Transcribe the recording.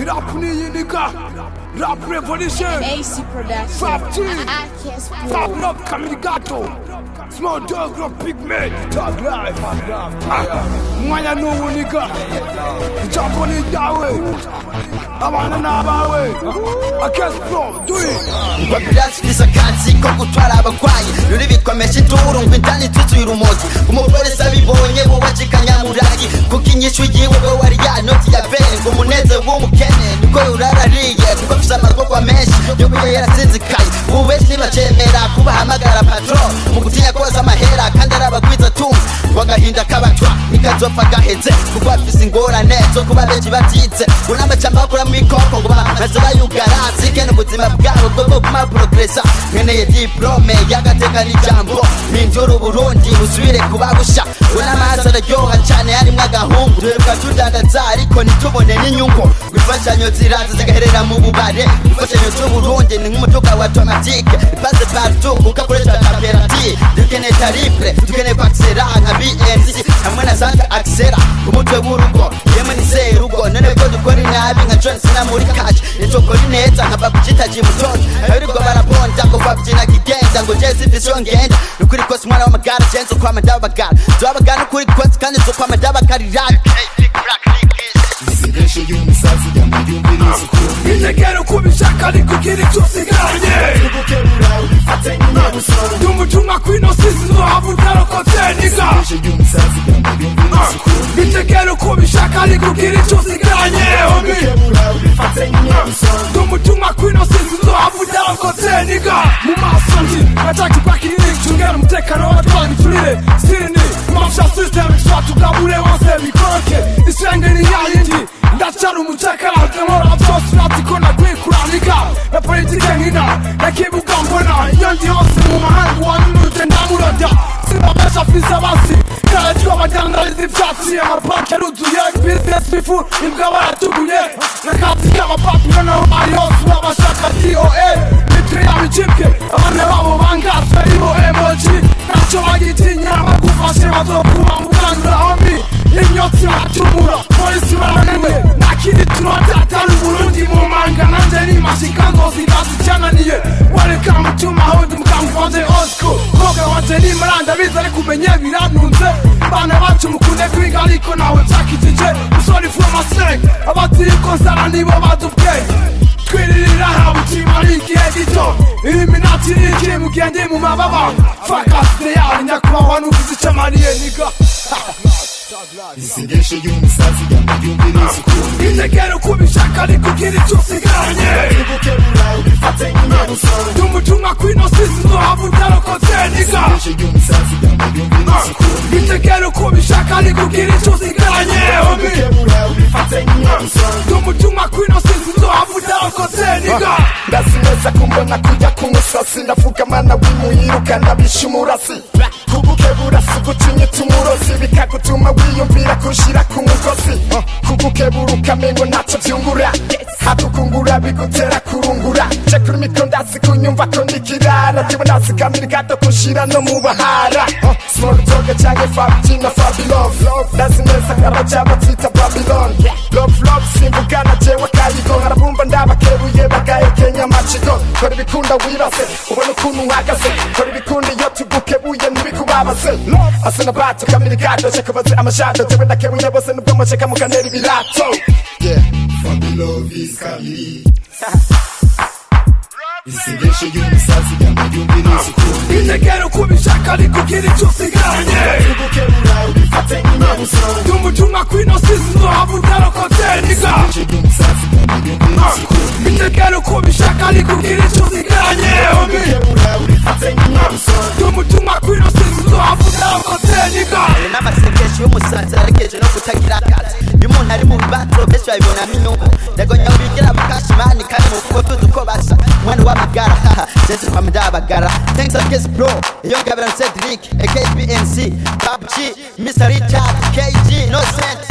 Rap niyi nigga. Rap revolution. AC production. Fab T. I can't speak. Fab love Camigato. Small dog love pygmé. Dog life. Mwanya no nigga. Jump on it that way. I wanna know my way. I can't explode. Do it. Babyashyize akazi ko gutwara abarwayi ruri bikomeje induru ngo indani tuzuye urumogi umugore sabibonye bubaje kanyamuragi kuko inyishu yiwe we wari yanoti ya bene ngo umunezero w'umukene niko urarariye kuko afise amagorwa menshi yo kuba yarasinzikaye ubu benshi bacemera kubahamagara patron mu gutinya koza amahera kandi ari abagwiza tunga ngo agahinda kabatwa nikazopfa gaheze kuko afise ingorane zo kuba benshi batize unamacamba bakura mu ikoko ngo bamaze bayugara zikene ubuzima bwabo bwo kuma progressa nkeneye diplome y'agateka n'ijambo ninjura Burundi busubire kubabusha ubona amaso araryoha cyane harimwo agahungu duheruka tudandaza ariko ntitubone n'inyungu imfashanyo ziraza zigaherera mu bubare imfashanyo z'Uburundi ni nk'umuduga wa automatique ipasse partout ugakoresha cooperative dukeneye tariple dukeneye kwaxera nka BNC hamwe na Santa Axera umutwe w'urugo yemwe ni serugo none ko dukora inabi nka John Cena muri catch nitokora neza nka bakujitaji mutoto ariko barabonda ngo babyina kigenda ngo Jesse vision ngenda nukuri kose mwana w'amagara jenzo kwa madabagara twabagana kuri kose kandi zo kwa madabagara Isengesho ry'umusazi yamuyumviriza ukuri Itegera uko ubishaka ariko ugira icyo usigaranye Tugukebura ubifatanye n'abusoro Ndumutumwa kwino sisi nzohava utarokotse niga Isengesho ry'umusazi yamuyumviriza ukuri Itegera uko ubishaka ariko ugira icyo usigaranye Tugukebura ubifatanye n'abusoro Ndumutumwa kwino sisi nzohava utarokotse niga Mu maso ndi nataka ipaki nini chungera umutekano w'abatwara imiturire Sini mafsha system extra tugabure wose mikoroke Isenge ni yayindi ndacana umutekano Demora byose natiko nakwikuranika Na politike nkina nakibuka mbona Iyo ndi hose mu mahanga wanunute ndamuroda Sinabesha fisa basi Kare twabajandariza ivyatsi Amabanki aruzuye business bifu Imbwa baratuguye Nakazi k'amapapi noneho ari hose Wabashaka DOA Mitri yabicibwe Abana babo bangaswe ibo emoji Naco bagitinya bagufashe bazokuba muganura hombi Inyotsi baracumura Polisi barananiwe Nakindi turota atari Burundi mu manga Nanje ni mashikango zidazicyananiye Wareka mutuma hondi mukangu wanje osko Koga wanje ni maranda bizare kumenye biranunze Bana bacu mukunde kwiga ariko nawe cyakijije Musori from a snake Abatiri konsara nibo badubweye Twiririra habutima ari igihe gito Illuminati ni igihe mugende mu mababa Fuck us they are nyakubahwa nuvuze icyo amariye niga Isengesho ry'umusazi yamuyumviriza ukuri Itegera uko ubishaka ariko ugira icyo usigaranye Tugukebura ubifatanye n'abusoro Ndumutumwa kwino sisi nzohava utarokotse niga Isengesho ry'umusazi yamuyumviriza ukuri Itegera uko ubishaka ariko ugira icyo usigaranye Tugukebura ubifatanye n'abusoro Ndumutumwa kwino sisi nzohava utarokotse niga Ndazi neza kumbona kujya kumusasi ndavuga mana wimuyiruka ndabisha umurasi Kugukebura si gucinyita umurozi bikagutuma wiyumvira kushira ku mugozi Kugukebura ukamengo ntacyo byungura Hakukungura bigutera kurungura Cekura imikro ndazi kunyumva ko ndikirara Tiwe ndazi kamiri gato kushira no mu bahara Small dogg cyangwa Fab na Fabilove Ndazi neza karaja batita Babylon Love simvugana jewe kayigo Harabumva ndabakeruye bagahekenya amacigo Kora ibikunda wirase ubona ukuntu uhagaze Kora ibikunda iyo tugukebuye ntibikubabaze Asana bato kamiri gato Cekubaze amashado Tewe ndakebuye bose nubwo mosheka mukanera ibirato Fabilove is kabiri Isengesho ry'umusazi yamuyumviriza ukuri Itegera uko ubishaka ariko ugira icyo usigaranye Tugukebura ubifatanye n'abusoro Ndumutumwa kwino sisi nzohava utarokotse niga Isengesho ry'umusazi yamuyumviriza ukuri Itegera uko ubishaka ariko ugira icyo usigaranye Tugukebura ubifatanye n'abusoro Ndumutumwa kwino sisi nzohava utarokotse niga n'amasengesho y'umusazi arakeje no kutagira akazi iyo umuntu ari mu bibazo benshi babibonamo inyungu ndagonya ubigira bukashimani kandi mu kuko tuzi uko basa mwana w'amagara jenze kwa madabagara thanks and kiss bro iyo ngabira Cedric AKBNC PUBG Mr. Richard KG no sense